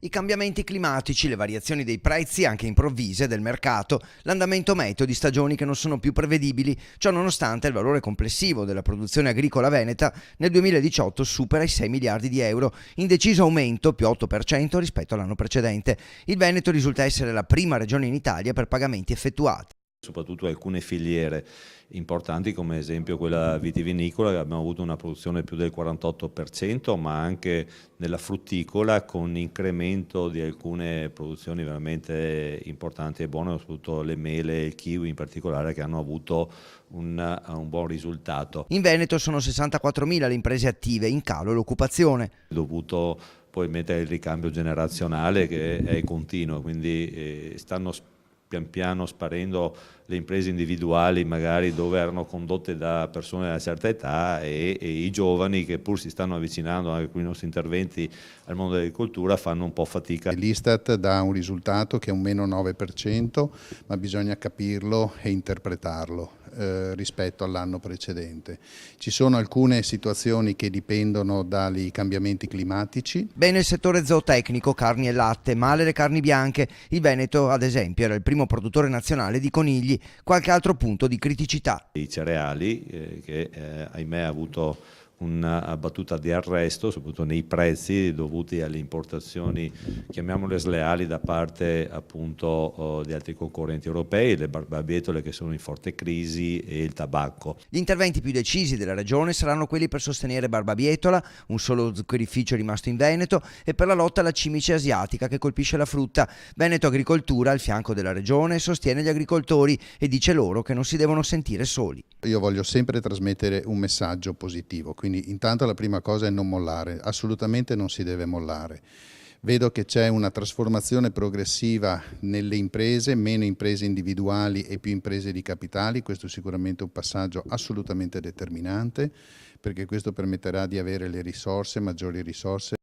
I cambiamenti climatici, le variazioni dei prezzi anche improvvise del mercato, l'andamento meteo di stagioni che non sono più prevedibili, ciò nonostante il valore complessivo della produzione agricola veneta nel 2018 supera i 6 miliardi di euro, in deciso aumento più 8% rispetto all'anno precedente. Il Veneto risulta essere la prima regione in Italia per pagamenti effettuati. Soprattutto alcune filiere importanti come esempio quella vitivinicola, che abbiamo avuto una produzione più del 48%, ma anche nella frutticola con incremento di alcune produzioni veramente importanti e buone, soprattutto le mele e il kiwi in particolare, che hanno avuto un buon risultato. In Veneto sono 64.000 le imprese attive, in calo l'occupazione. Dovuto poi mettere il ricambio generazionale che è continuo, quindi stanno pian piano sparendo le imprese individuali magari dove erano condotte da persone di una certa età e i giovani che pur si stanno avvicinando anche con i nostri interventi al mondo dell'agricoltura fanno un po' fatica. L'Istat dà un risultato che è un meno 9%, ma bisogna capirlo e interpretarlo rispetto all'anno precedente. Ci sono alcune situazioni che dipendono dai cambiamenti climatici. Bene il settore zootecnico, carni e latte, male le carni bianche. Il Veneto, ad esempio, era il primo produttore nazionale di conigli. Qualche altro punto di criticità. I cereali, che ahimè ha avuto una battuta di arresto, soprattutto nei prezzi dovuti alle importazioni, chiamiamole sleali, da parte appunto di altri concorrenti europei, le barbabietole che sono in forte crisi e il tabacco. Gli interventi più decisi della regione saranno quelli per sostenere Barbabietola, un solo zuccherificio rimasto in Veneto, e per la lotta alla cimice asiatica che colpisce la frutta. Veneto Agricoltura, al fianco della regione, sostiene gli agricoltori e dice loro che non si devono sentire soli. Io voglio sempre trasmettere un messaggio positivo, quindi intanto la prima cosa è non mollare, assolutamente non si deve mollare. Vedo che c'è una trasformazione progressiva nelle imprese, meno imprese individuali e più imprese di capitali, questo è sicuramente un passaggio assolutamente determinante, perché questo permetterà di avere le risorse, maggiori risorse